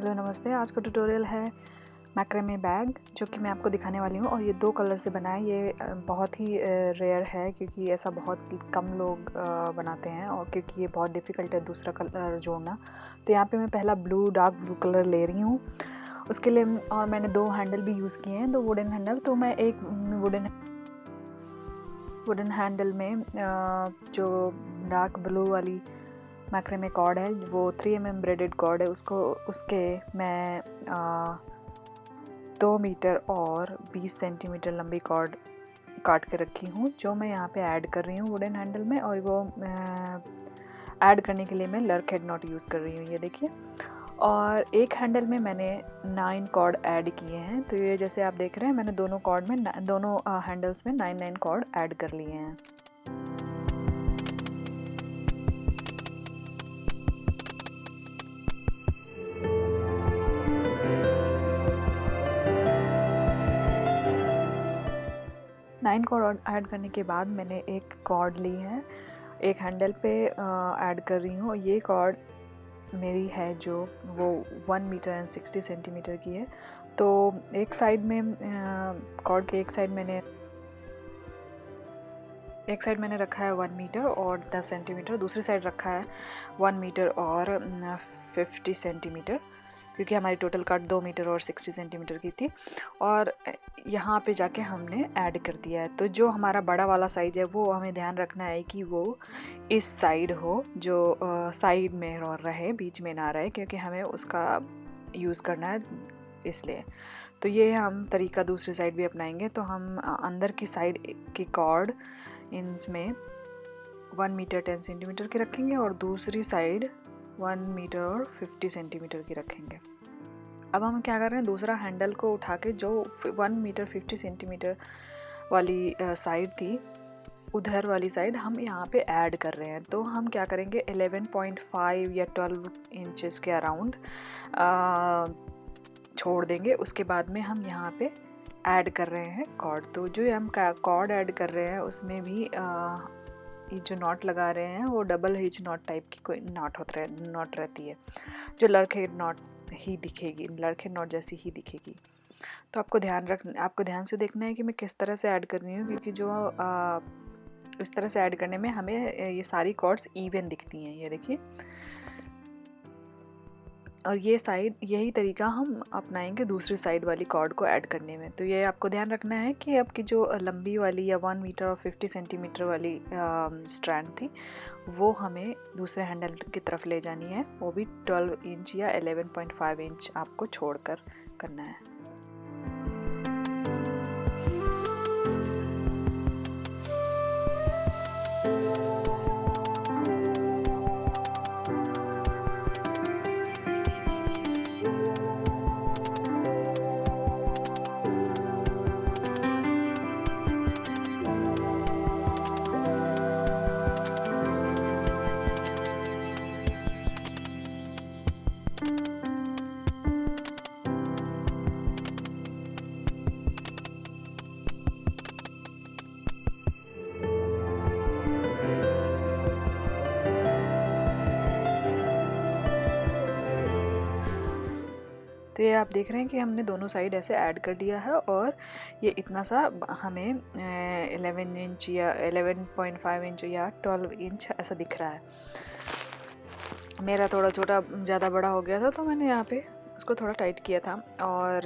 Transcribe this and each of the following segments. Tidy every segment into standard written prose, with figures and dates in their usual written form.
Hello नमस्ते। आज का ट्यूटोरियल है मैक्रेमे बैग, जो कि मैं आपको दिखाने वाली हूँ। और ये 2 कलर से बना है। ये बहुत ही रेयर है क्योंकि ऐसा बहुत कम लोग बनाते हैं, और क्योंकि ये बहुत डिफ़िकल्ट है दूसरा कलर जोड़ना। तो यहाँ पे मैं पहला डार्क ब्लू कलर ले रही हूँ उसके लिए। और मैंने 2 हैंडल भी यूज़ किए हैं, 2 वुडन हैंडल। तो मैं एक वुडन हैंडल में जो डार्क ब्लू वाली मैक्रेमे कॉर्ड है, वो 3mm ब्रेडेड कॉर्ड है, उसके मैं 2 मीटर और 20 सेंटीमीटर लंबी कॉर्ड काट के रखी हूँ, जो मैं यहाँ पे ऐड कर रही हूँ वुडन हैंडल में। और वो ऐड करने के लिए मैं लर्क हेड नॉट यूज़ कर रही हूँ, ये देखिए। और एक हैंडल में मैंने 9 कॉर्ड ऐड किए हैं। तो ये जैसे आप देख रहे हैं, मैंने दोनों हैंडल्स में 9 कॉर्ड ऐड कर लिए हैं। नाइन कॉर्ड ऐड करने के बाद मैंने एक कॉर्ड ली है, एक हैंडल पे ऐड कर रही हूँ। ये कॉर्ड मेरी है जो वो 1 मीटर एंड 60 सेंटीमीटर की है। तो एक साइड में कॉर्ड के एक साइड मैंने रखा है 1 मीटर और 10 सेंटीमीटर, दूसरी साइड रखा है 1 मीटर और 50 सेंटीमीटर, क्योंकि हमारी टोटल कट 2 मीटर और 60 सेंटीमीटर की थी। और यहाँ पे जाके हमने ऐड कर दिया है। तो जो हमारा बड़ा वाला साइज है, वो हमें ध्यान रखना है कि वो इस साइड हो, जो साइड में रहे, बीच में ना रहे, क्योंकि हमें उसका यूज़ करना है इसलिए। तो ये हम तरीका दूसरी साइड भी अपनाएंगे। तो हम अंदर की साइड की कॉर्ड इनमें 1 मीटर 10 सेंटीमीटर की रखेंगे और दूसरी साइड 1 मीटर और 50 सेंटीमीटर की रखेंगे। अब हम क्या कर रहे हैं, दूसरा हैंडल को उठा के जो 1 मीटर 50 सेंटीमीटर वाली साइड थी, उधर वाली साइड हम यहाँ पे ऐड कर रहे हैं। तो हम क्या करेंगे, 11.5 या 12 इंचेस के अराउंड छोड़ देंगे। उसके बाद में हम यहाँ पे ऐड कर रहे हैं कॉर्ड। तो जो हम कॉर्ड ऐड कर रहे हैं, उसमें भी ये जो नॉट लगा रहे हैं, वो डबल हिच नॉट टाइप की कोई नॉट रहती है, जो लर्क हेड नॉट ही दिखेगी, लर्क हेड नॉट जैसी ही दिखेगी। तो आपको ध्यान से देखना है कि मैं किस तरह से ऐड कर रही हूँ, क्योंकि जो इस तरह से ऐड करने में हमें ये सारी कॉर्ड्स इवन दिखती हैं, ये देखिए। और यही तरीका हम अपनाएंगे दूसरी साइड वाली कॉर्ड को ऐड करने में। तो ये आपको ध्यान रखना है कि आपकी जो लंबी वाली या 1 मीटर और 50 सेंटीमीटर वाली स्ट्रैंड थी, वो हमें दूसरे हैंडल की तरफ ले जानी है। वो भी 12 इंच या 11.5 इंच आपको छोड़कर करना है। तो ये आप देख रहे हैं कि हमने दोनों साइड ऐसे ऐड कर दिया है, और ये इतना सा हमें 11 इंच या 11.5 इंच या 12 इंच ऐसा दिख रहा है। मेरा थोड़ा छोटा ज़्यादा बड़ा हो गया था, तो मैंने यहाँ पे उसको थोड़ा टाइट किया था। और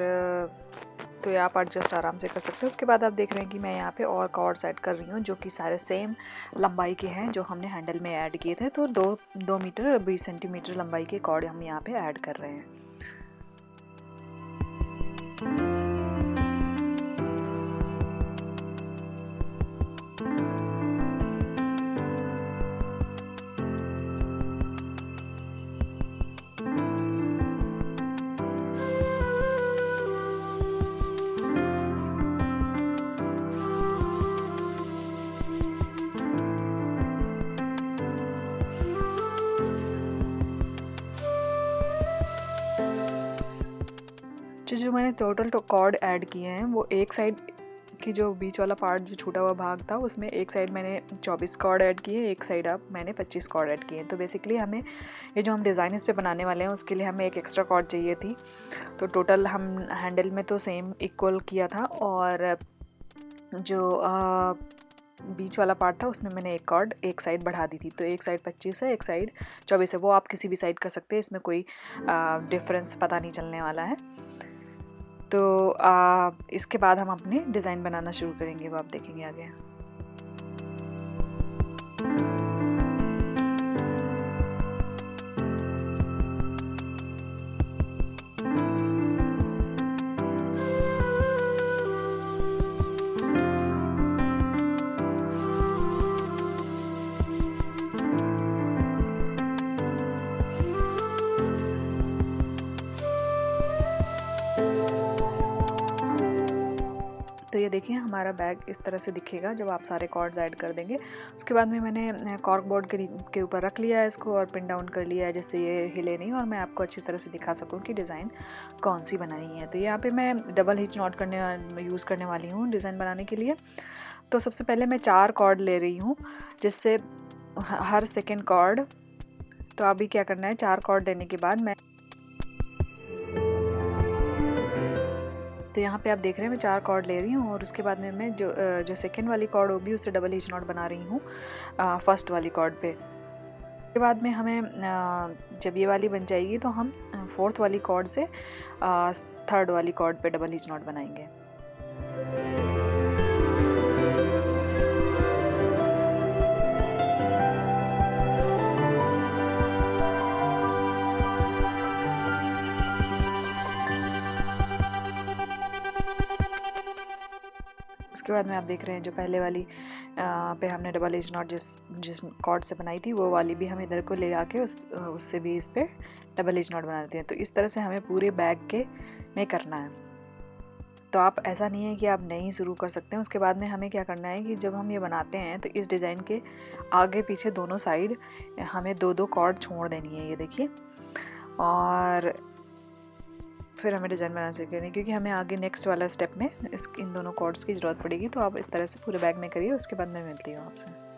तो ये आप एडजस्ट आराम से कर सकते हो। उसके बाद आप देख रहे हैं कि मैं यहाँ पे और कॉर्ड्स ऐड कर रही हूँ, जो कि सारे सेम लंबाई के हैं जो हमने हैंडल में ऐड किए थे। तो 2 मीटर 20 सेंटीमीटर लंबाई के कॉर्ड हम यहाँ पे ऐड कर रहे हैं। जो मैंने टोटल कॉर्ड ऐड किए हैं, वो एक साइड कि जो बीच वाला पार्ट जो छूटा हुआ भाग था उसमें एक साइड मैंने 24 कॉर्ड ऐड किए, एक साइड अब मैंने 25 कॉर्ड ऐड किए। तो बेसिकली हमें ये जो हम डिज़ाइन इस पे बनाने वाले हैं उसके लिए हमें एक एक्स्ट्रा कॉर्ड चाहिए थी। तो टोटल हम हैंडल में तो सेम इक्वल किया था, और जो बीच वाला पार्ट था उसमें मैंने एक कॉर्ड एक साइड बढ़ा दी थी। तो एक साइड 25 है, एक साइड 24 है। वो आप किसी भी साइड कर सकते हैं, इसमें कोई डिफरेंस पता नहीं चलने वाला है। तो इसके बाद हम अपनी डिज़ाइन बनाना शुरू करेंगे, वो आप देखेंगे आगे। तो ये देखिए हमारा बैग इस तरह से दिखेगा जब आप सारे कॉर्ड्स ऐड कर देंगे। उसके बाद में मैंने कॉर्क बोर्ड के ऊपर रख लिया है इसको और पिन डाउन कर लिया है, जिससे ये हिले नहीं और मैं आपको अच्छी तरह से दिखा सकूं कि डिज़ाइन कौन सी बनानी है। तो यहाँ पे मैं डबल हिच नॉट यूज़ करने वाली हूँ डिज़ाइन बनाने के लिए। तो सबसे पहले मैं 4 कॉर्ड ले रही हूँ, जिससे हर सेकेंड कॉर्ड, तो अभी क्या करना है, 4 कॉर्ड लेने के बाद मैं, तो यहाँ पे आप देख रहे हैं मैं 4 कॉर्ड ले रही हूँ और उसके बाद में मैं जो सेकेंड वाली कॉर्ड होगी उससे डबल हिच नॉट बना रही हूँ फर्स्ट वाली कॉर्ड पे। उसके बाद में हमें जब ये वाली बन जाएगी तो हम फोर्थ वाली कॉर्ड से थर्ड वाली कॉर्ड पे डबल हिच नॉट बनाएंगे। उसके बाद में आप देख रहे हैं जो पहले वाली पे हमने डबल एज नॉट जिस कॉर्ड से बनाई थी वो वाली भी हम इधर को ले आके उससे भी इस पर डबल एज नॉट बना देते हैं। तो इस तरह से हमें पूरे बैग के में करना है। तो आप ऐसा नहीं है कि आप नहीं शुरू कर सकते हैं। उसके बाद में हमें क्या करना है कि जब हम ये बनाते हैं तो इस डिज़ाइन के आगे पीछे दोनों साइड हमें 2-2 कॉर्ड छोड़ देनी है, ये देखिए, और फिर हमें डिज़ाइन बनाना सीखनी है, क्योंकि हमें आगे नेक्स्ट वाला स्टेप में इन दोनों कॉर्ड्स की ज़रूरत पड़ेगी। तो आप इस तरह से पूरे बैग में करिए, उसके बाद मैं मिलती हूँ आपसे।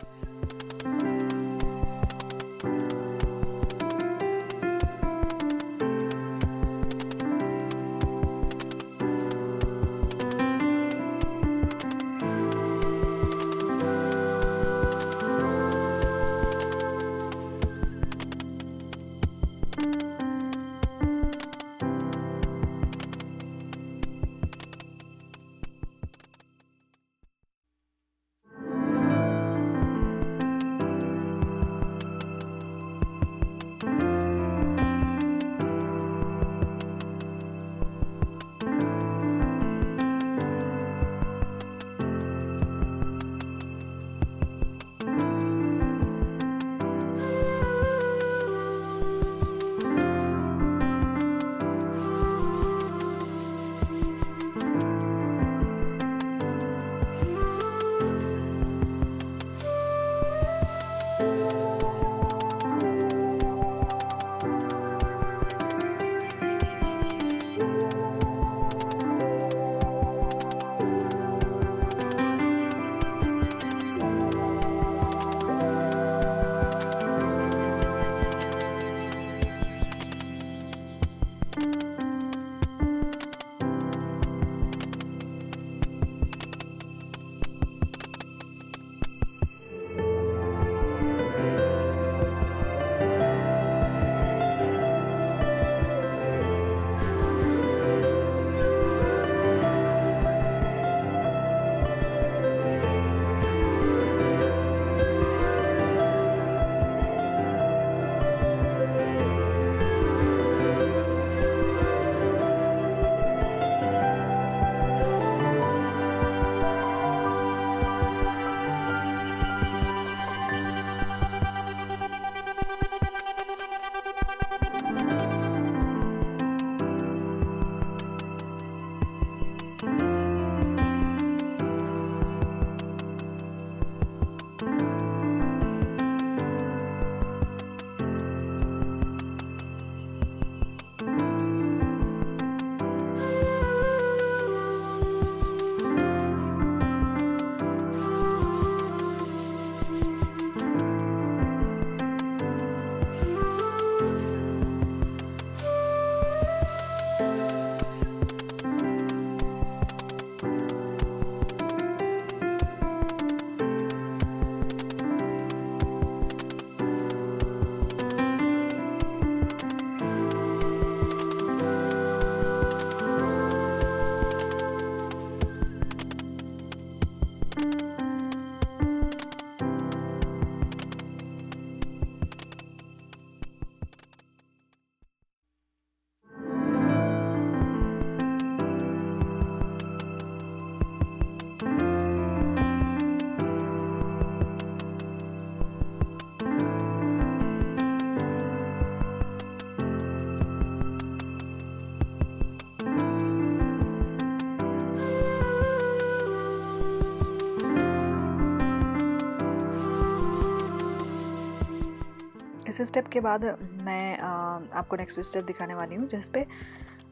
इस स्टेप के बाद मैं आपको नेक्स्ट स्टेप दिखाने वाली हूँ जिस पे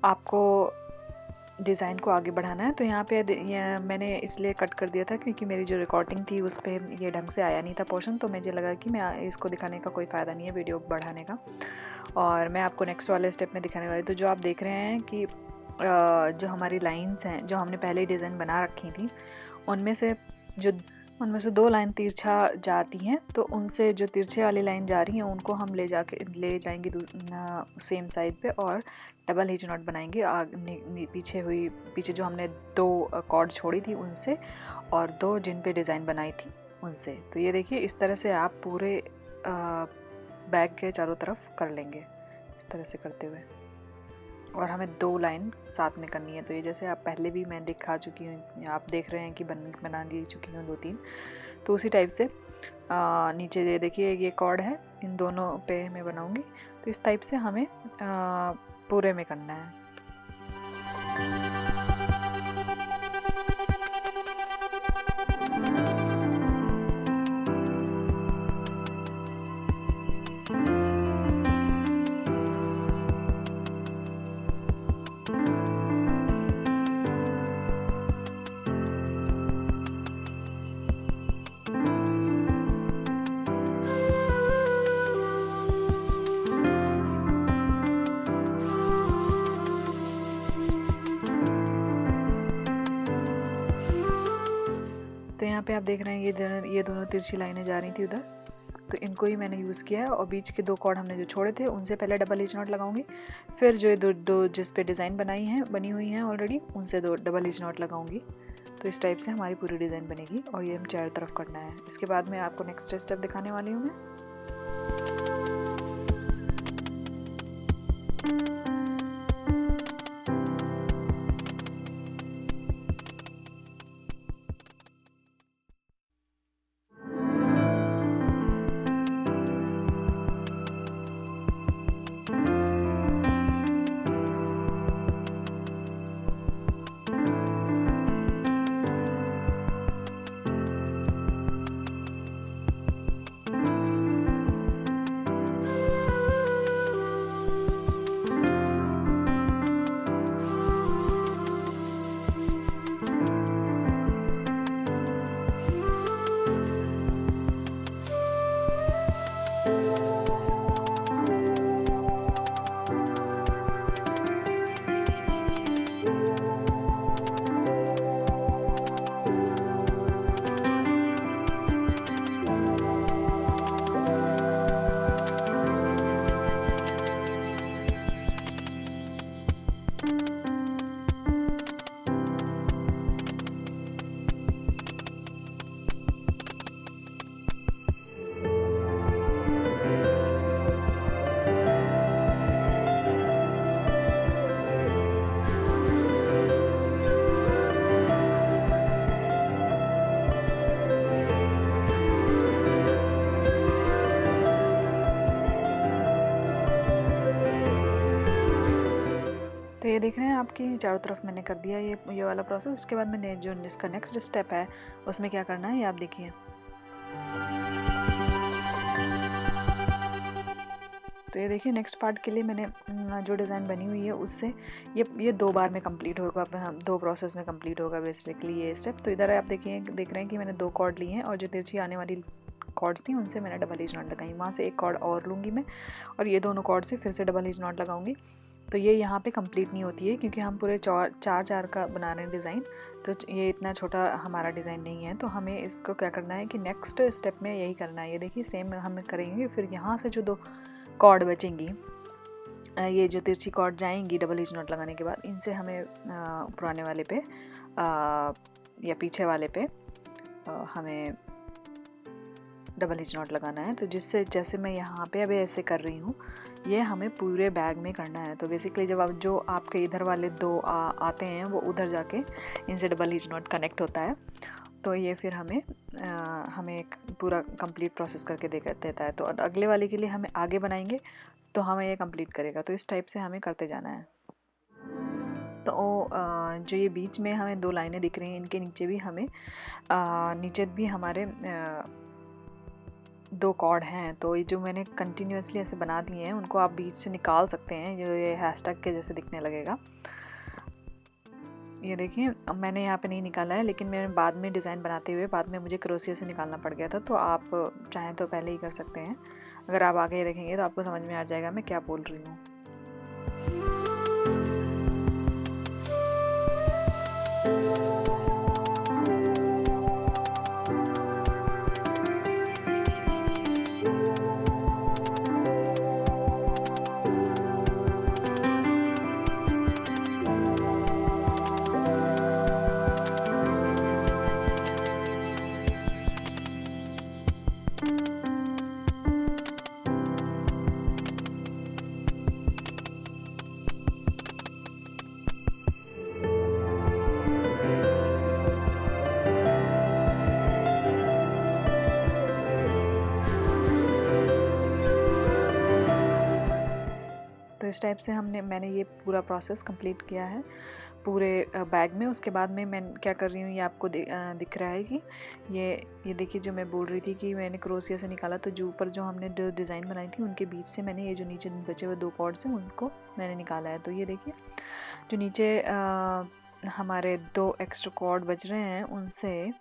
आपको डिज़ाइन को आगे बढ़ाना है। तो यहाँ पे ये मैंने इसलिए कट कर दिया था क्योंकि मेरी जो रिकॉर्डिंग थी उस पर ये ढंग से आया नहीं था पोर्शन, तो मुझे लगा कि मैं इसको दिखाने का कोई फ़ायदा नहीं है वीडियो बढ़ाने का, और मैं आपको नेक्स्ट वाले स्टेप में दिखाने वाली। तो जो आप देख रहे हैं कि जो हमारी लाइंस हैं जो हमने पहले डिज़ाइन बना रखी थी उनमें से 2 लाइन तिरछा जाती हैं, तो उनसे जो तिरछे वाली लाइन जा रही हैं उनको हम ले जाएंगे सेम साइड पे और डबल हिच नॉट बनाएंगे पीछे जो हमने 2 कॉर्ड छोड़ी थी उनसे और 2 जिन पे डिज़ाइन बनाई थी उनसे। तो ये देखिए इस तरह से आप पूरे बैग के चारों तरफ कर लेंगे इस तरह से करते हुए, और हमें 2 लाइन साथ में करनी है। तो ये जैसे आप पहले भी मैं दिखा चुकी हूँ, आप देख रहे हैं कि बना ली चुकी हूँ 2-3, तो उसी टाइप से नीचे देखिए ये कॉर्ड है, इन दोनों पे मैं बनाऊँगी। तो इस टाइप से हमें पूरे में करना है। तो यहाँ पे आप देख रहे हैं ये दोनों तिरछी लाइनें जा रही थी उधर, तो इनको ही मैंने यूज़ किया है, और बीच के 2 कॉर्ड हमने जो छोड़े थे उनसे पहले डबल हिच नॉट लगाऊंगी, फिर जो ये दो जिस पे डिज़ाइन बनी हुई हैं ऑलरेडी उनसे 2 डबल हिच नॉट लगाऊंगी। तो इस टाइप से हमारी पूरी डिज़ाइन बनेगी और ये हम चारों तरफ करना है। इसके बाद मैं आपको नेक्स्ट स्टेप दिखाने वाली हूँ मैं। तो ये देख रहे हैं आपकी चारों तरफ मैंने कर दिया ये वाला प्रोसेस। उसके बाद मैंने जो इसका नेक्स्ट स्टेप है उसमें क्या करना है ये आप देखिए। तो ये देखिए नेक्स्ट पार्ट के लिए मैंने जो डिज़ाइन बनी हुई है उससे ये 2 बार में कंप्लीट होगा, 2 प्रोसेस में कंप्लीट होगा बेसिकली ये स्टेप। तो इधर आप देख रहे हैं कि मैंने 2 कॉर्ड लिए हैं और जो तिरछी आने वाली कॉर्ड्स थी उनसे मैंने डबल हिच नॉट लगाई, वहाँ से 1 कॉर्ड और लूँगी मैं और ये दोनों कॉर्ड से फिर से डबल हिच नॉट लगाऊंगी। तो ये यहाँ पे कंप्लीट नहीं होती है क्योंकि हम पूरे 4 का बना रहे हैं डिज़ाइन, तो ये इतना छोटा हमारा डिज़ाइन नहीं है। तो हमें इसको क्या करना है कि नेक्स्ट स्टेप में यही करना है। ये देखिए सेम हम करेंगे, फिर यहाँ से जो 2 कॉर्ड बचेंगी, ये जो तिरछी कॉर्ड जाएंगी डबल हिच नॉट लगाने के बाद, इनसे हमें पुराने वाले पे या पीछे वाले पे हमें डबल हिच नॉट लगाना है। तो जिससे जैसे मैं यहाँ पे अभी ऐसे कर रही हूँ ये हमें पूरे बैग में करना है। तो बेसिकली जब आप जो आपके इधर वाले 2 आते हैं वो उधर जाके इनसे डबल हिच नॉट कनेक्ट होता है, तो ये फिर हमें एक पूरा कंप्लीट प्रोसेस करके देता है। तो अगले वाले के लिए हमें आगे बनाएंगे तो हमें ये कंप्लीट करेगा। तो इस टाइप से हमें करते जाना है। तो जो ये बीच में हमें 2 लाइनें दिख रही हैं इनके नीचे भी हमें नीचे भी हमारे 2 कॉर्ड हैं, तो ये जो मैंने कंटिन्यूसली ऐसे बना दिए हैं उनको आप बीच से निकाल सकते हैं, जो ये हैशटैग के जैसे दिखने लगेगा। ये देखिए, अब मैंने यहाँ पे नहीं निकाला है, लेकिन मैंने बाद में डिज़ाइन बनाते हुए बाद में मुझे क्रोशिया से निकालना पड़ गया था, तो आप चाहें तो पहले ही कर सकते हैं। अगर आप आगे देखेंगे तो आपको समझ में आ जाएगा मैं क्या बोल रही हूँ। तो इस टाइप से मैंने ये पूरा प्रोसेस कंप्लीट किया है पूरे बैग में। उसके बाद में मैं क्या कर रही हूँ, ये आपको दिख रहा है कि ये देखिए, जो मैं बोल रही थी कि मैंने क्रोशिया से निकाला, तो जो ऊपर जो हमने जो डिज़ाइन बनाई थी उनके बीच से मैंने ये जो नीचे बचे हुए 2 कॉर्ड्स हैं उनको मैंने निकाला है। तो ये देखिए, जो नीचे हमारे 2 एक्स्ट्रा कॉर्ड बच रहे हैं उनसे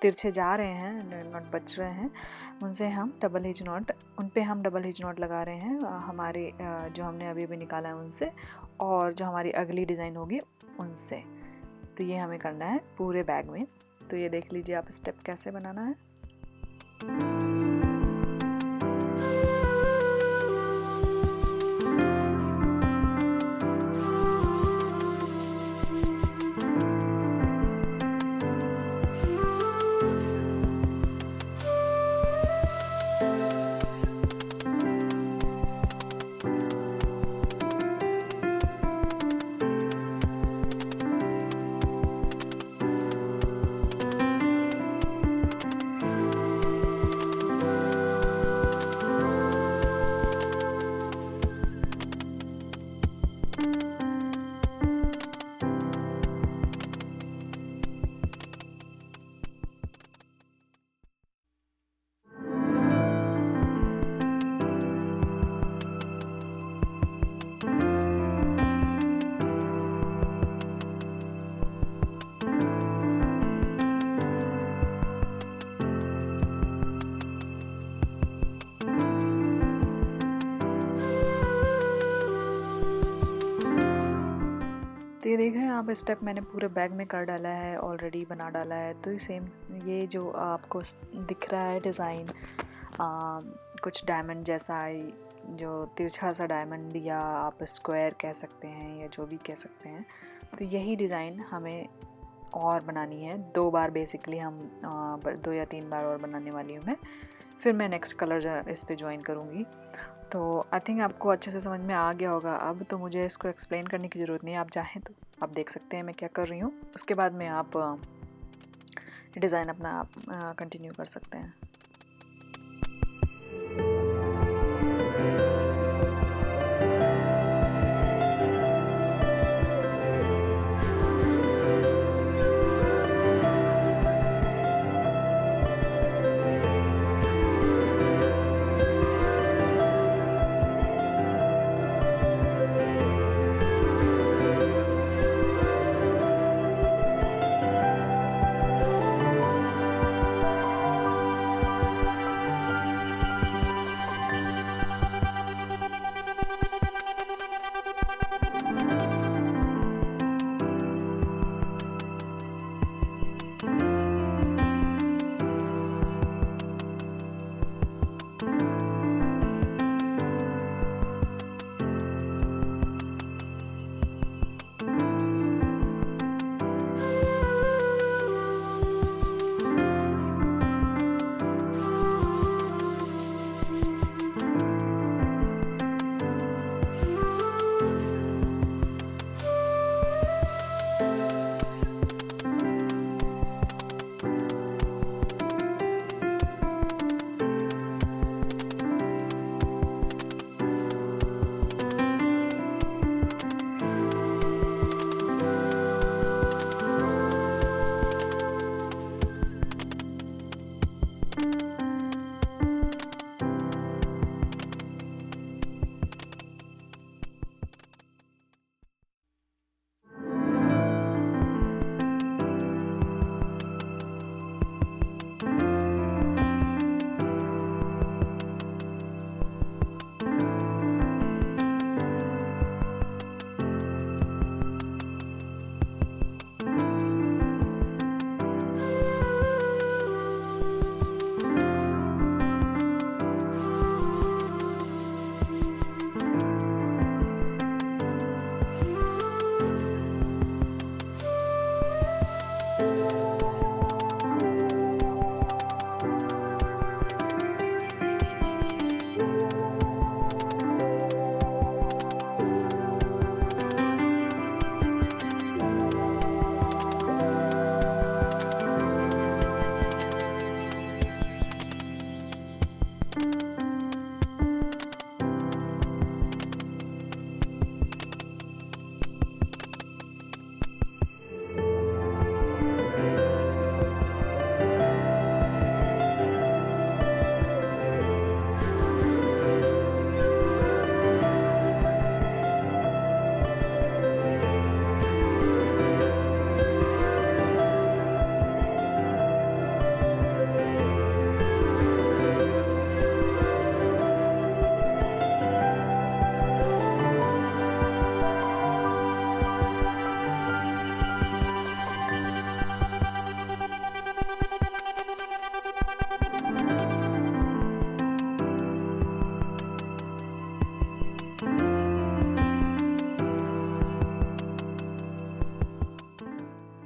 तिरछे जा रहे हैं, नॉट बच रहे हैं, उनसे हम डबल हिच नॉट, उन पे हम डबल हिच नॉट लगा रहे हैं हमारे जो हमने अभी अभी निकाला है उनसे, और जो हमारी अगली डिज़ाइन होगी उनसे। तो ये हमें करना है पूरे बैग में। तो ये देख लीजिए आप स्टेप कैसे बनाना है। तो ये देख रहे हैं आप, स्टेप मैंने पूरे बैग में कर डाला है, ऑलरेडी बना डाला है। तो सेम ये जो आपको दिख रहा है डिज़ाइन, कुछ डायमंड जैसा, जो तिरछा सा डायमंड, या आप स्क्वायर कह सकते हैं, या जो भी कह सकते हैं। तो यही डिज़ाइन हमें और बनानी है 2 बार, बेसिकली हम 2 या 3 बार और बनाने वाली हूँ मैं। फिर मैं नेक्स्ट कलर इस पे ज्वाइन करूँगी। तो आई थिंक आपको अच्छे से समझ में आ गया होगा अब, तो मुझे इसको एक्सप्लेन करने की ज़रूरत नहीं है। आप चाहें तो आप देख सकते हैं मैं क्या कर रही हूँ, उसके बाद में आप डिज़ाइन अपना आप कंटिन्यू कर सकते हैं।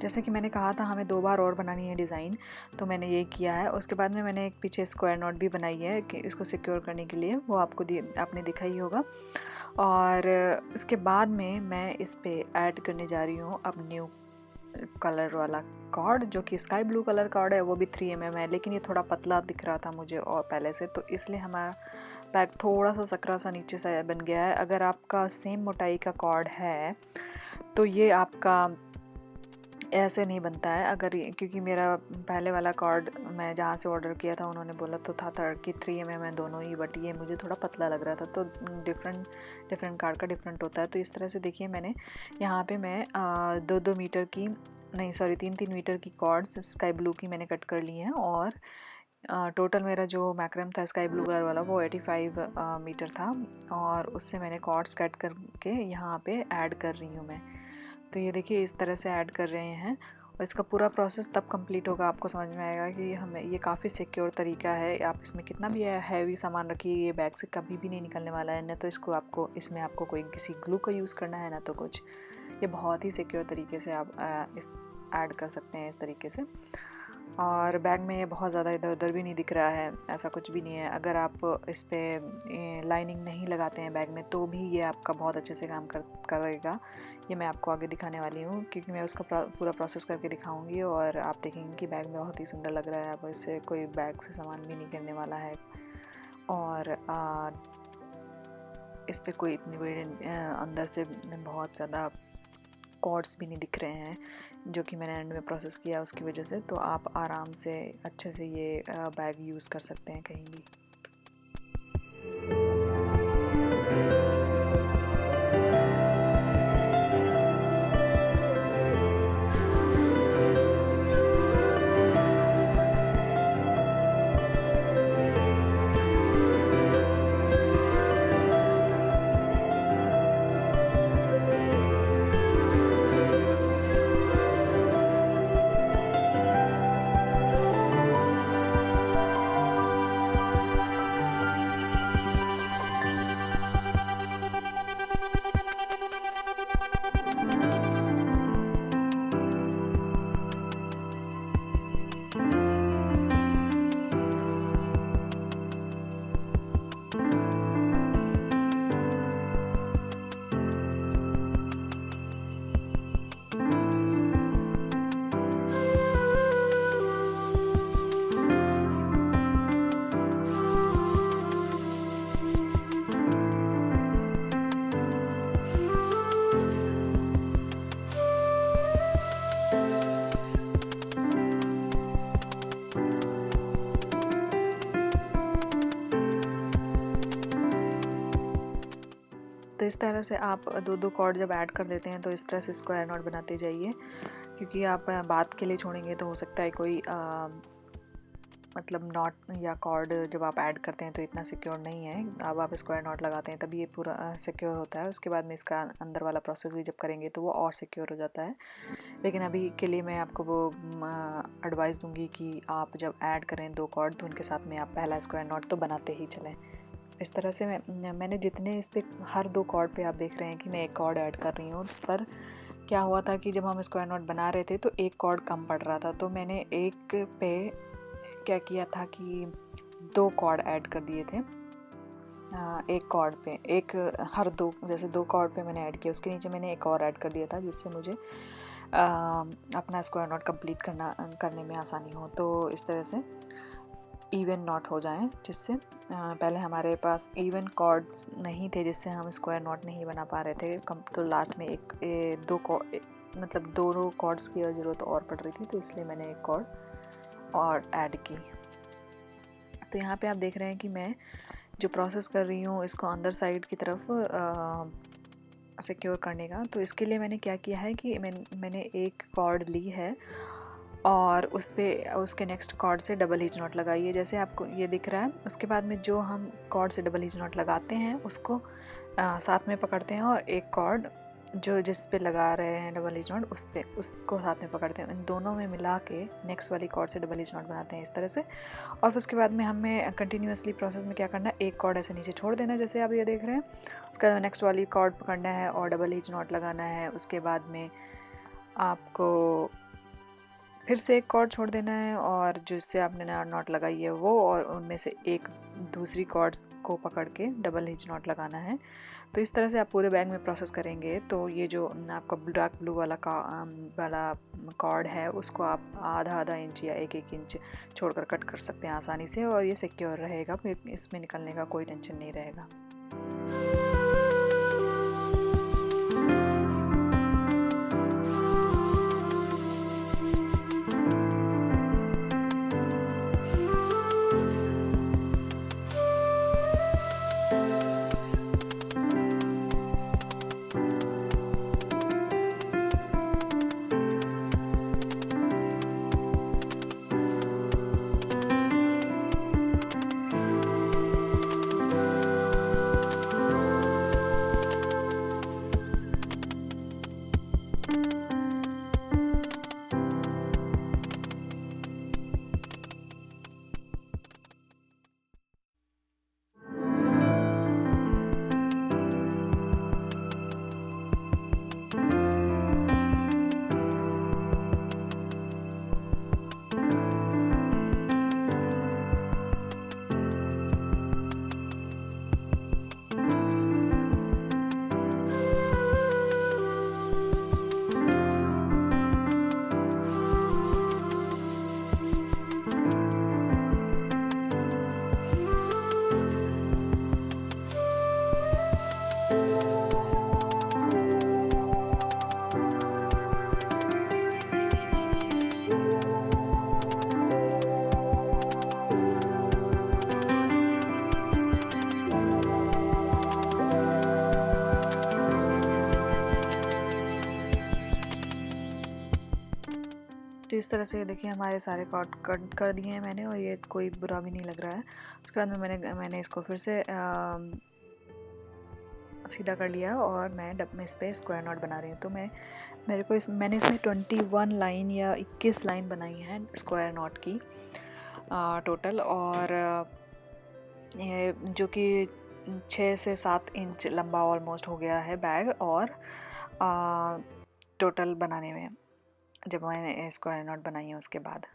जैसे कि मैंने कहा था हमें 2 बार और बनानी है डिज़ाइन, तो मैंने ये किया है। उसके बाद में मैंने एक पीछे स्क्वायर नॉट भी बनाई है कि इसको सिक्योर करने के लिए, वो आपने दिखा ही होगा। और इसके बाद में मैं इस पे ऐड करने जा रही हूँ अब न्यू कलर वाला कॉर्ड, जो कि स्काई ब्लू कलर कॉर्ड है। वो भी 3 mm है, लेकिन ये थोड़ा पतला दिख रहा था मुझे और पहले से, तो इसलिए हमारा बैग थोड़ा सा सकरा सा नीचे से बन गया है। अगर आपका सेम मोटाई का कॉर्ड है तो ये आपका ऐसे नहीं बनता है। अगर क्योंकि मेरा पहले वाला कॉर्ड मैं जहाँ से ऑर्डर किया था उन्होंने बोला तो था कि 3 mm है दोनों ही, बट ये मुझे थोड़ा पतला लग रहा था। तो डिफरेंट कार्ड का डिफरेंट होता है। तो इस तरह से देखिए मैंने यहाँ पे मैं 2-2 मीटर की, नहीं सॉरी 3-3 मीटर की कॉर्ड्स स्काई ब्लू की मैंने कट कर ली हैं। और टोटल मेरा जो मैक्रम था स्काई ब्लू कलर वाला वो 85 मीटर था, और उससे मैंने कॉर्ड्स कट करके यहाँ पे ऐड कर रही हूँ मैं। तो ये देखिए इस तरह से ऐड कर रहे हैं, और इसका पूरा प्रोसेस तब कंप्लीट होगा, आपको समझ में आएगा कि हमें ये काफ़ी सिक्योर तरीका है। आप इसमें कितना भी हैवी सामान रखिए, ये बैग से कभी भी नहीं निकलने वाला है। न तो इसमें आपको कोई किसी ग्लू का यूज़ करना है, ना तो कुछ। ये बहुत ही सिक्योर तरीके से आप इस ऐड कर सकते हैं इस तरीके से। और बैग में ये बहुत ज़्यादा इधर उधर भी नहीं दिख रहा है, ऐसा कुछ भी नहीं है। अगर आप इस पर लाइनिंग नहीं लगाते हैं बैग में तो भी ये आपका बहुत अच्छे से काम करेगा। ये मैं आपको आगे दिखाने वाली हूँ, क्योंकि मैं उसका पूरा प्रोसेस करके दिखाऊंगी, और आप देखेंगे कि बैग में बहुत ही सुंदर लग रहा है। अब इससे कोई बैग से सामान भी नहीं गिरने वाला है, और इस पर कोई इतनी बड़ी अंदर से बहुत ज़्यादा कॉर्ड्स भी नहीं दिख रहे हैं, जो कि मैंने एंड में प्रोसेस किया उसकी वजह से। तो आप आराम से अच्छे से ये बैग यूज़ कर सकते हैं कहीं भी। तो इस तरह से आप 2-2 कॉर्ड जब ऐड कर देते हैं तो इस तरह से स्क्वायर नॉट बनाते जाइए, क्योंकि आप बात के लिए छोड़ेंगे तो हो सकता है कोई मतलब नॉट या कॉर्ड जब आप ऐड करते हैं तो इतना सिक्योर नहीं है। अब आप स्क्वायर नॉट लगाते हैं तभी ये पूरा सिक्योर होता है। उसके बाद में इसका अंदर वाला प्रोसेस भी जब करेंगे तो वो और सिक्योर हो जाता है। लेकिन अभी के लिए मैं आपको वो एडवाइस दूंगी कि आप जब ऐड करें 2 कॉर्ड तो उनके साथ में आप पहला स्क्वायर नॉट तो बनाते ही चलें। इस तरह से मैंने जितने इस पर हर 2 कॉर्ड पे आप देख रहे हैं कि मैं 1 कॉर्ड ऐड कर रही हूँ। पर क्या हुआ था कि जब हम स्क्वायर नॉट बना रहे थे तो 1 कॉर्ड कम पड़ रहा था, तो मैंने एक पे क्या किया था कि 2 कॉर्ड ऐड कर दिए थे। 1 कॉर्ड पे एक हर 2, जैसे 2 कॉर्ड पे मैंने ऐड किया, उसके नीचे मैंने 1 और ऐड कर दिया था, जिससे मुझे अपना स्क्वायर नॉट कंप्लीट करने में आसानी हो। तो इस तरह से इवन नॉट हो जाएं, जिससे पहले हमारे पास इवन कॉर्ड्स नहीं थे जिससे हम स्क्वायर नॉट नहीं बना पा रहे थे तो लास्ट में मतलब 2 कॉर्ड्स की ज़रूरत और पड़ रही थी, तो इसलिए मैंने 1 कॉर्ड और ऐड की। तो यहाँ पे आप देख रहे हैं कि मैं जो प्रोसेस कर रही हूँ इसको अंदर साइड की तरफ सिक्योर करने का। तो इसके लिए मैंने क्या किया है कि मैंने 1 कॉर्ड ली है और उसके नेक्स्ट कॉर्ड से डबल हिच नॉट लगाई है, जैसे आपको ये दिख रहा है। उसके बाद में जो हम कॉर्ड से डबल हिच नॉट लगाते हैं उसको साथ में पकड़ते हैं, और 1 कॉर्ड जो जिस पे लगा रहे हैं डबल हिच नॉट उसको साथ में पकड़ते हैं। इन दोनों में मिला के नेक्स्ट वाली कॉर्ड से डबल हिच नॉट बनाते हैं इस तरह से। और फिर उसके बाद में हमें कंटिन्यूसली प्रोसेस में क्या करना है, 1 कॉर्ड ऐसे नीचे छोड़ देना है जैसे आप ये देख रहे हैं। उसके बाद नेक्स्ट वाली कॉर्ड पकड़ना है और डबल हिच नॉट लगाना है। उसके बाद में आपको फिर से एक कॉर्ड छोड़ देना है और जिससे आपने नॉट लगाई है वो, और उनमें से एक दूसरी कॉर्ड को पकड़ के डबल हिच नॉट लगाना है। तो इस तरह से आप पूरे बैग में प्रोसेस करेंगे तो ये जो आपका डार्क ब्लू वाला कॉर्ड है उसको आप आधा आधा इंच या एक एक इंच छोड़कर कट कर सकते हैं आसानी से, और ये सिक्योर रहेगा, इसमें निकलने का कोई टेंशन नहीं रहेगा। तो इस तरह से देखिए हमारे सारे कॉर्ड कट कर दिए हैं मैंने, और ये कोई बुरा भी नहीं लग रहा है। उसके बाद में मैंने इसको फिर से सीधा कर लिया और मैं डब में इस पर स्क्वायर नॉट बना रही हूँ। तो मैंने इसमें 21 लाइन या 21 लाइन बनाई है स्क्वायर नॉट की टोटल, और ये जो कि 6 से 7 इंच लंबा ऑलमोस्ट हो गया है बैग, और टोटल बनाने में जब मैंने स्क्वायर नॉट बनाई है उसके बाद।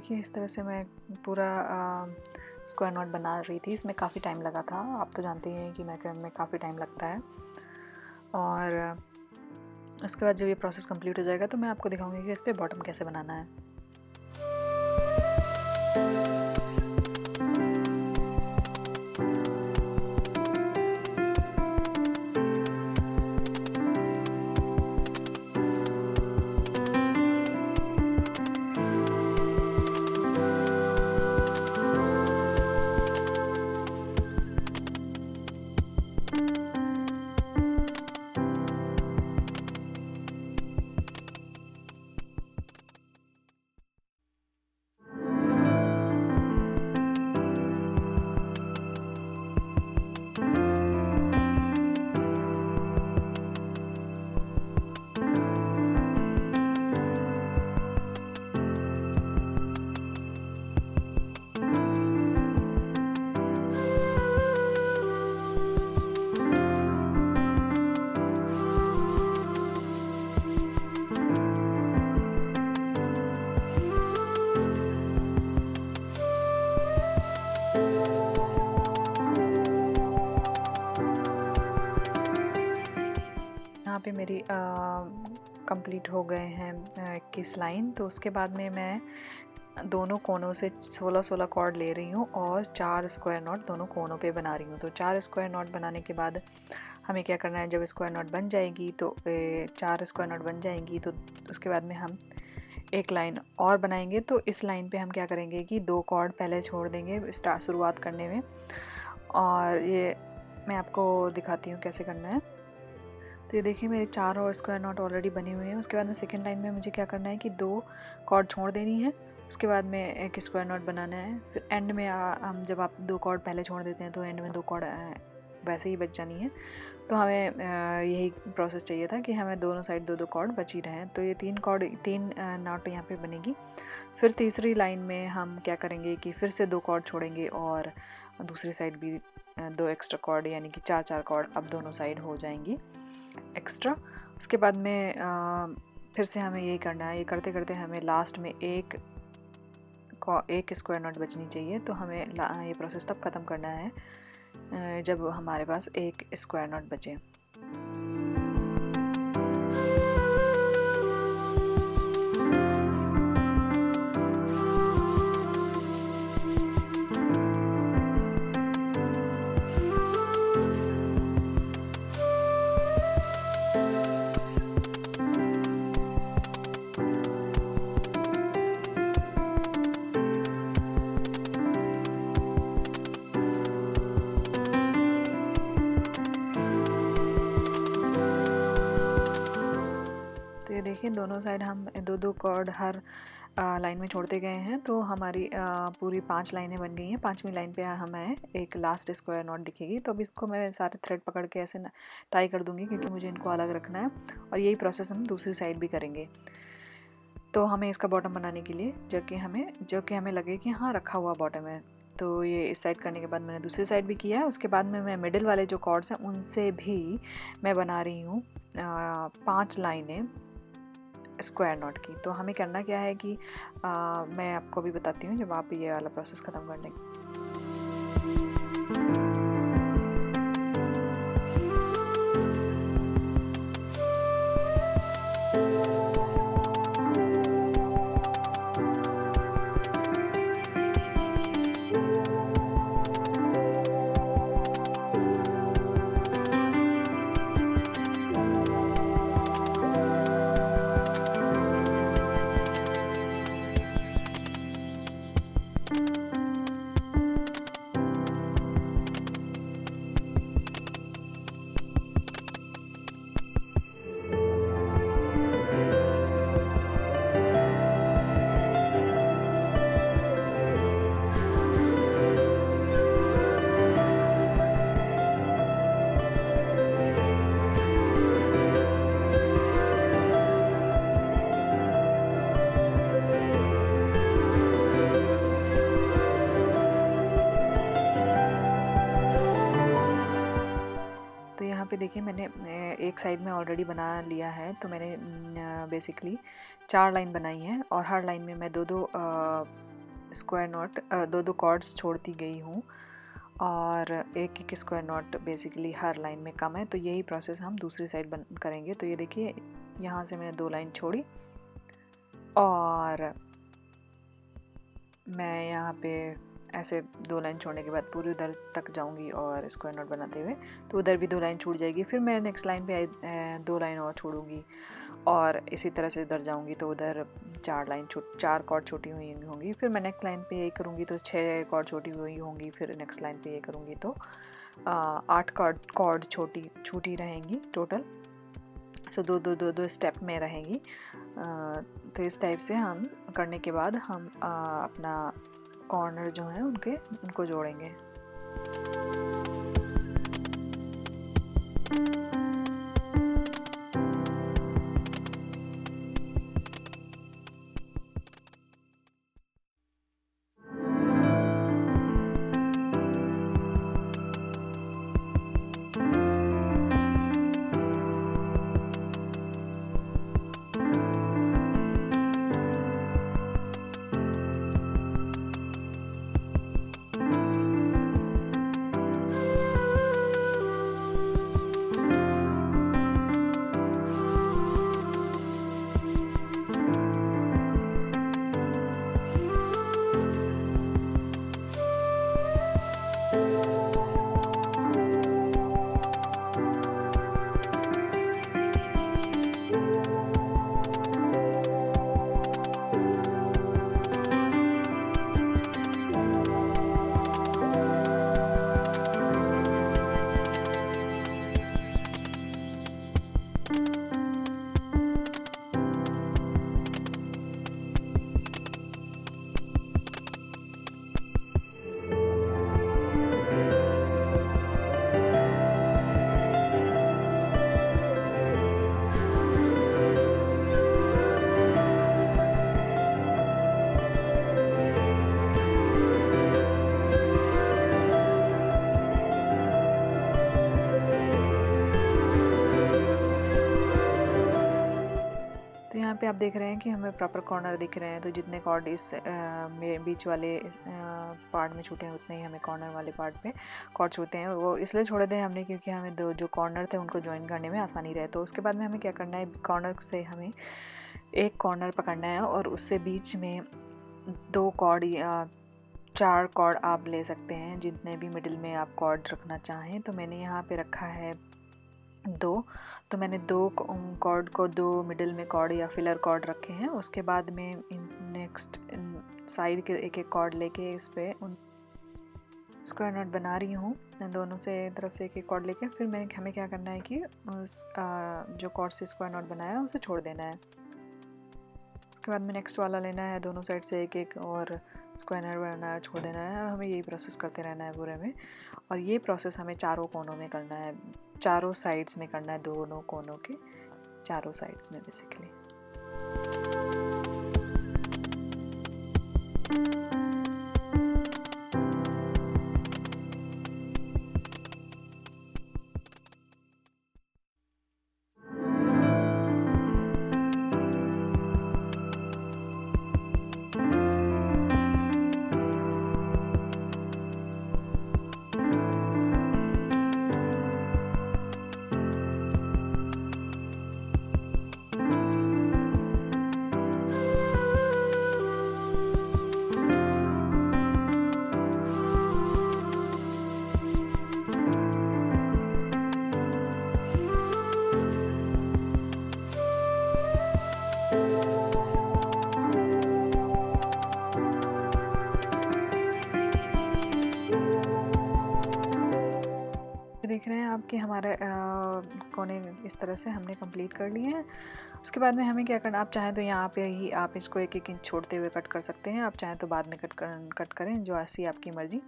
देखिए इस तरह से मैं पूरा स्क्वायर नॉट बना रही थी। इसमें काफ़ी टाइम लगा था, आप तो जानते हैं कि मैकरम में काफ़ी टाइम लगता है। और उसके बाद जब ये प्रोसेस कंप्लीट हो जाएगा तो मैं आपको दिखाऊंगी कि इस पर बॉटम कैसे बनाना है। यहाँ पे मेरी कंप्लीट हो गए हैं 21 लाइन। तो उसके बाद में मैं दोनों कोनों से 16-16 कॉर्ड ले रही हूँ और 4 स्क्वायर नॉट दोनों कोनों पे बना रही हूँ। तो 4 स्क्वायर नॉट बनाने के बाद हमें क्या करना है, जब स्क्वायर नॉट बन जाएगी तो 4 स्क्वायर नॉट बन जाएंगी तो उसके बाद में हम एक लाइन और बनाएंगे। तो इस लाइन पे हम क्या करेंगे कि 2 कॉर्ड पहले छोड़ देंगे शुरुआत करने में, और ये मैं आपको दिखाती हूँ कैसे करना है। तो ये देखिए मेरे 4 और स्क्वायर नॉट ऑलरेडी बने हुए हैं। उसके बाद में सेकेंड लाइन में मुझे क्या करना है कि 2 कॉर्ड छोड़ देनी है, उसके बाद में एक स्क्वायर नॉट बनाना है। फिर एंड में हम जब आप 2 कॉर्ड पहले छोड़ देते हैं तो एंड में 2 कॉर्ड वैसे ही बच जानी है। तो हमें यही प्रोसेस चाहिए था कि हमें दोनों साइड 2-2 कॉर्ड बच ही रहें। तो ये 3 नॉट यहाँ पे बनेगी। फिर तीसरी लाइन में हम क्या करेंगे कि फिर से 2 कॉर्ड छोड़ेंगे और दूसरी साइड भी 2 एक्स्ट्रा कॉर्ड, यानी कि 4-4 कॉर्ड अब दोनों साइड हो जाएंगी एक्स्ट्रा। उसके बाद में फिर से हमें यही करना है। ये करते करते हमें लास्ट में एक स्क्वायर नॉट बचनी चाहिए। तो हमें ये प्रोसेस तब ख़त्म करना है जब हमारे पास एक स्क्वायर नॉट बचे। तो ये देखिए दोनों साइड हम 2-2 कॉर्ड हर लाइन में छोड़ते गए हैं। तो हमारी पूरी 5 लाइनें बन गई हैं। 5वीं लाइन पे हमें एक लास्ट स्क्वायर नॉट दिखेगी। तो अब इसको मैं सारे थ्रेड पकड़ के ऐसे टाई कर दूंगी, क्योंकि मुझे इनको अलग रखना है। और यही प्रोसेस हम दूसरी साइड भी करेंगे। तो हमें इसका बॉटम बनाने के लिए जो कि हमें लगे कि हाँ रखा हुआ बॉटम है, तो ये इस साइड करने के बाद मैंने दूसरी साइड भी किया है। उसके बाद में मैं मिडिल वाले जो कॉर्ड्स हैं उनसे भी मैं बना रही हूँ 5 लाइनें स्क्वायर नॉट की। तो हमें करना क्या है कि मैं आपको अभी बताती हूँ जब आप ये वाला प्रोसेस ख़त्म कर लेंगे। तो यहाँ पे देखिए मैंने एक साइड में ऑलरेडी बना लिया है। तो मैंने बेसिकली 4 लाइन बनाई है और हर लाइन में मैं 2-2 स्क्वायर नॉट, दो दो कॉर्ड्स छोड़ती गई हूँ और एक एक square not basically her line में कम है। तो यही प्रोसेस हम दूसरी साइड करेंगे। तो ये देखिए यहाँ से मैंने 2 लाइन छोड़ी और मैं यहाँ पे ऐसे 2 लाइन छोड़ने के बाद पूरी उधर तक जाऊँगी और स्क्वायर नॉट बनाते हुए, तो उधर भी 2 लाइन छूट जाएगी। फिर मैं नेक्स्ट लाइन पे 2 लाइन और छोड़ूंगी और इसी तरह से उधर जाऊँगी तो उधर 4 कॉर्ड छोटी हुई होंगी। फिर मैं नेक्स्ट लाइन पे यही करूँगी तो 6 कॉर्ड छोटी हुई होंगी। फिर नेक्स्ट लाइन पे ये करूँगी तो 8 कॉर्ड छोटी रहेंगी टोटल। सो दो स्टेप में रहेंगी। तो इस टाइप से हम करने के बाद हम अपना कॉर्नर जो है उनको जोड़ेंगे। यहाँ पे आप देख रहे हैं कि हमें प्रॉपर कॉर्नर दिख रहे हैं। तो जितने कॉर्ड इस बीच वाले पार्ट में छूटे हैं उतने ही हमें कॉर्नर वाले पार्ट पे कॉर्ड छूटे हैं। वो इसलिए छोड़े थे हमने क्योंकि हमें दो जो कॉर्नर थे उनको ज्वाइन करने में आसानी रहे। तो उसके बाद में हमें क्या करना है, कॉर्नर से हमें एक कॉर्नर पकड़ना है और उससे बीच में 2 कॉर्ड या 4 कॉर्ड आप ले सकते हैं, जितने भी मिडिल में आप कॉर्ड रखना चाहें। तो मैंने यहाँ पे रखा है 2, तो मैंने 2 कॉर्ड को 2 मिडिल में कॉर्ड या फिलर कॉर्ड रखे हैं। उसके बाद में नेक्स्ट साइड के एक एक कॉर्ड लेके इस पे स्क्वायर नॉट बना रही हूँ। दोनों से तरफ से एक एक कॉर्ड लेके फिर हमें क्या करना है कि उस जो कॉर्ड से स्क्वायर नॉट बनाया उसे छोड़ देना है। उसके बाद में नेक्स्ट वाला लेना है, दोनों साइड से एक एक और स्क्वायर नॉट बनाना है, छोड़ देना है और हमें यही प्रोसेस करते रहना है पूरे में। और ये प्रोसेस हमें चारों कोनों में करना है, चारों साइड्स में करना है, दोनों कोनों के चारों साइड्स में बेसिकली। देख रहे हैं आप कि हमारे कोने इस तरह से हमने कंप्लीट कर लिए हैं। उसके बाद में हमें क्या करना, आप चाहें तो यहाँ पे ही आप इसको एक एक इंच छोड़ते हुए कट कर सकते हैं, आप चाहें तो बाद में कट करें, जो ऐसी आपकी मर्ज़ी।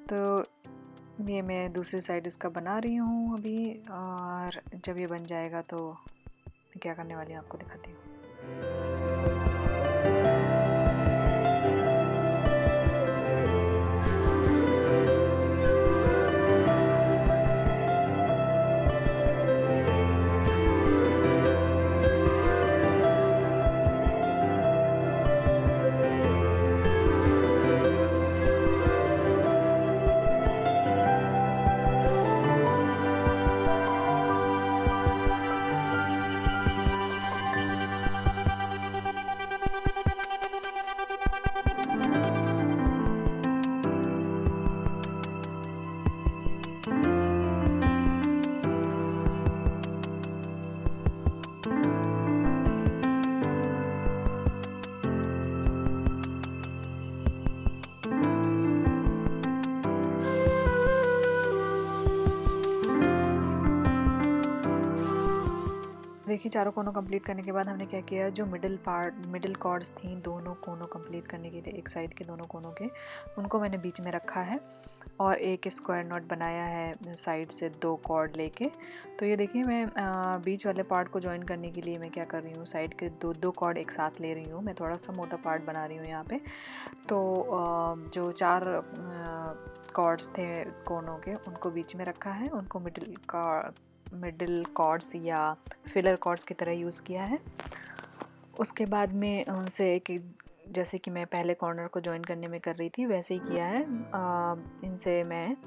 तो ये मैं दूसरी साइड इसका बना रही हूँ अभी, और जब ये बन जाएगा तो मैं क्या करने वाली हूँ आपको दिखाती हूँ। देखिए चारों कोनों कंप्लीट करने के बाद हमने क्या किया, जो मिडिल कॉर्ड्स थी दोनों कोनों कंप्लीट करने के लिए, एक साइड के दोनों कोनों के, उनको मैंने बीच में रखा है और एक स्क्वायर नॉट बनाया है साइड से 2 कॉर्ड लेके। तो ये देखिए मैं बीच वाले पार्ट को ज्वाइन करने के लिए मैं क्या कर रही हूँ, साइड के दो कॉर्ड एक साथ ले रही हूँ। मैं थोड़ा सा मोटा पार्ट बना रही हूँ यहाँ पे। तो जो 4 कॉर्ड्स थे कोनों के उनको बीच में रखा है, उनको मिडिल कॉर्ड्स या फिलर कॉर्ड्स की तरह यूज़ किया है। उसके बाद में उनसे एक जैसे कि मैं पहले कॉर्नर को ज्वाइन करने में कर रही थी वैसे ही किया है। इनसे मैं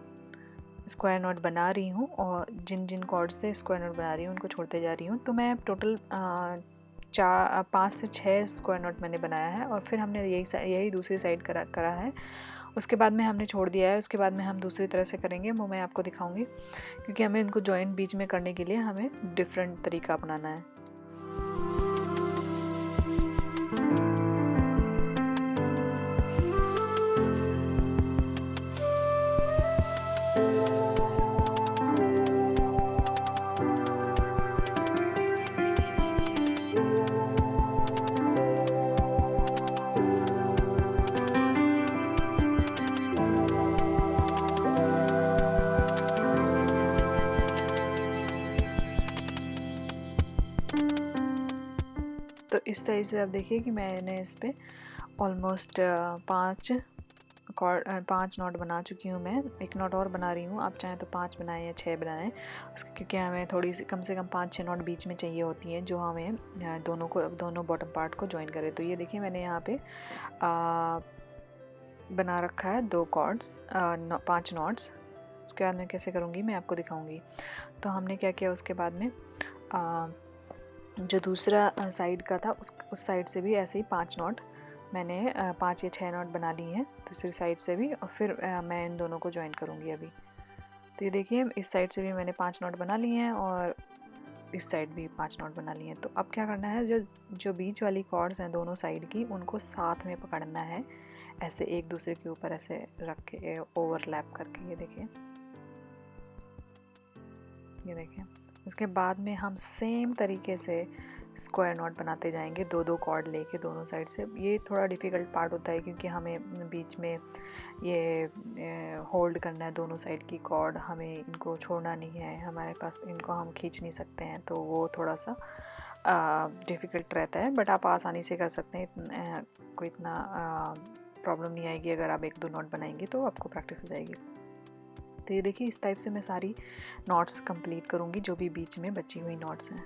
स्क्वायर नॉट बना रही हूँ और जिन जिन कॉर्ड से स्क्वायर नॉट बना रही हूँ उनको छोड़ते जा रही हूँ। तो मैं टोटल 5 से 6 स्क्वायर नॉट मैंने बनाया है और फिर हमने यही दूसरी साइड करा है। उसके बाद में हमने छोड़ दिया है। उसके बाद में हम दूसरी तरह से करेंगे, वो मैं आपको दिखाऊंगी, क्योंकि हमें इनको जॉइंट बीच में करने के लिए हमें डिफरेंट तरीका अपनाना है। तो इस तरह से आप देखिए कि मैंने इस पर ऑलमोस्ट 5 नॉट बना चुकी हूँ। मैं एक नॉट और बना रही हूँ, आप चाहें तो 5 बनाएं या 6 बनाएं, क्योंकि हमें थोड़ी सी कम से कम 5-6 नॉट बीच में चाहिए होती हैं जो हमें दोनों बॉटम पार्ट को ज्वाइन करें। तो ये देखिए मैंने यहाँ पे बना रखा है 2 कॉर्ड्स 5 नॉट्स। उसके बाद मैं कैसे करूँगी मैं आपको दिखाऊँगी। तो हमने क्या किया, उसके बाद में जो दूसरा साइड का था उस साइड से भी ऐसे ही 5 नॉट मैंने 5 या 6 नॉट बना ली हैं दूसरी साइड से भी, और फिर मैं इन दोनों को ज्वाइन करूँगी अभी। तो ये देखिए इस साइड से भी मैंने 5 नॉट बना लिए हैं और इस साइड भी 5 नॉट बना लिए हैं। तो अब क्या करना है, जो बीच वाली कॉर्ड्स हैं दोनों साइड की, उनको साथ में पकड़ना है, ऐसे एक दूसरे के ऊपर ऐसे रख के ओवरलैप करके। ये देखिए उसके बाद में हम सेम तरीके से स्क्वायर नॉट बनाते जाएंगे 2-2 कॉर्ड लेके दोनों साइड से। ये थोड़ा डिफ़िकल्ट पार्ट होता है क्योंकि हमें बीच में ये होल्ड करना है दोनों साइड की कॉर्ड, हमें इनको छोड़ना नहीं है, हमारे पास इनको हम खींच नहीं सकते हैं, तो वो थोड़ा सा डिफ़िकल्ट रहता है। बट आप आसानी से कर सकते हैं, कोई इतना प्रॉब्लम नहीं आएगी। अगर आप 1-2 नॉट बनाएंगे तो आपको प्रैक्टिस हो जाएगी। तो ये देखिए इस टाइप से मैं सारी नॉट्स कंप्लीट करूँगी जो भी बीच में बची हुई नॉट्स हैं।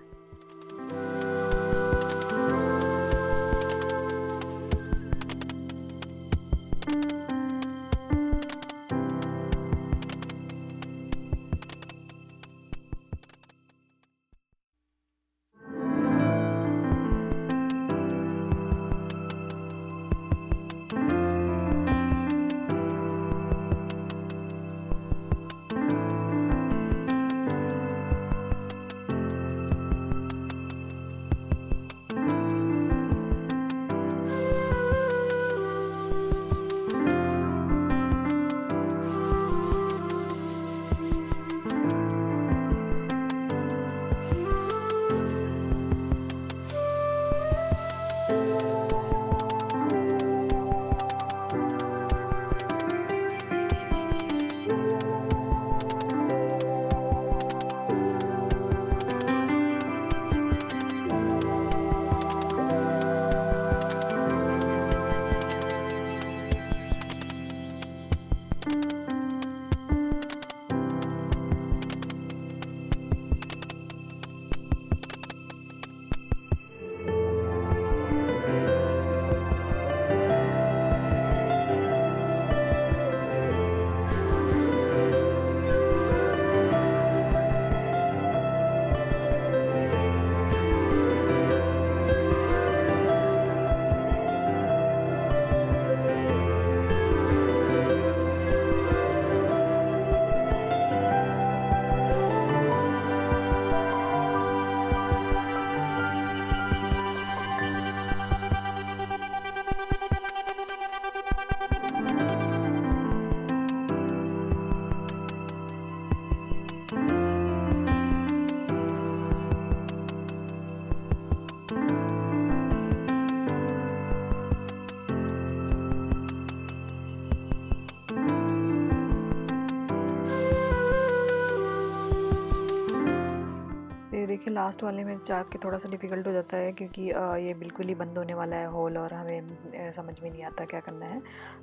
देखिए लास्ट वाले में जाके थोड़ा सा डिफ़िकल्ट हो जाता है, क्योंकि ये बिल्कुल ही बंद होने वाला है होल, और हमें समझ में नहीं आता क्या करना है।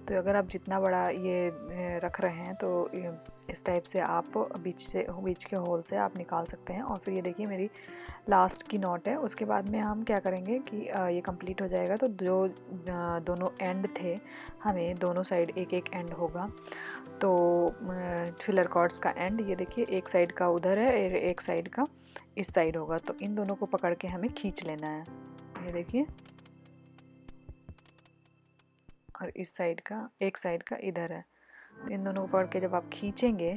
तो अगर आप जितना बड़ा ये रख रहे हैं तो इस टाइप से आप बीच के होल से आप निकाल सकते हैं। और फिर ये देखिए मेरी लास्ट की नॉट है। उसके बाद में हम क्या करेंगे कि ये कंप्लीट हो जाएगा तो जो दोनों एंड थे, हमें दोनों साइड एक एक एंड होगा। तो फिलर कॉर्ड्स का एंड ये देखिए एक साइड का उधर है और एक साइड का इस साइड होगा। तो इन दोनों को पकड़ के हमें खींच लेना है, ये देखिए, और इस साइड का एक साइड का इधर है। तो इन दोनों को पकड़ के जब आप खींचेंगे,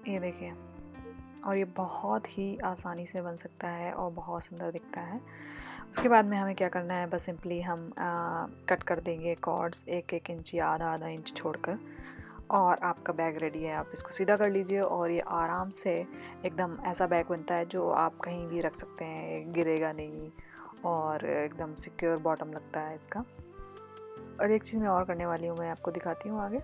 ये देखिए, और ये बहुत ही आसानी से बन सकता है और बहुत सुंदर दिखता है। उसके बाद में हमें क्या करना है, बस सिंपली हम कट कर देंगे कॉर्ड्स 1-1 इंच या आधा इंच छोड़कर, और आपका बैग रेडी है। आप इसको सीधा कर लीजिए और ये आराम से एकदम ऐसा बैग बनता है जो आप कहीं भी रख सकते हैं, गिरेगा नहीं, और एकदम सिक्योर बॉटम लगता है इसका। और एक चीज़ मैं और करने वाली हूँ, मैं आपको दिखाती हूँ आगे।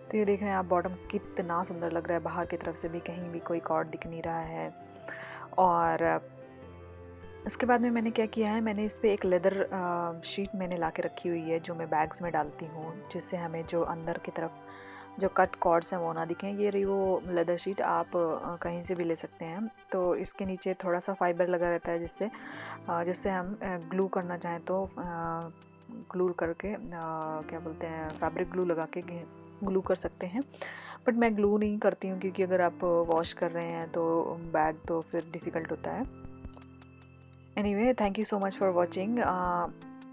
तो ये देख रहे हैं आप बॉटम कितना सुंदर लग रहा है, बाहर की तरफ से भी कहीं भी कोई कॉर्ड दिख नहीं रहा है। और इसके बाद में मैंने क्या किया है, मैंने इस पर एक लेदर शीट मैंने ला के रखी हुई है जो मैं बैग्स में डालती हूँ, जिससे हमें जो अंदर की तरफ जो कट कॉर्ड्स हैं वो ना दिखें। ये रही वो लेदर शीट, आप कहीं से भी ले सकते हैं। तो इसके नीचे थोड़ा सा फाइबर लगा रहता है, जिससे हम ग्लू करना चाहें तो ग्लू करके क्या बोलते हैं, फैब्रिक ग्लू लगा के ग्लू कर सकते हैं। बट मैं ग्लू नहीं करती हूँ, क्योंकि अगर आप वॉश कर रहे हैं तो बैग तो फिर डिफ़िकल्ट होता है। Anyway, thank you so much for watching,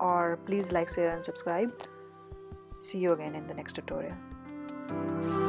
और please like, share and subscribe. See you again in the next tutorial.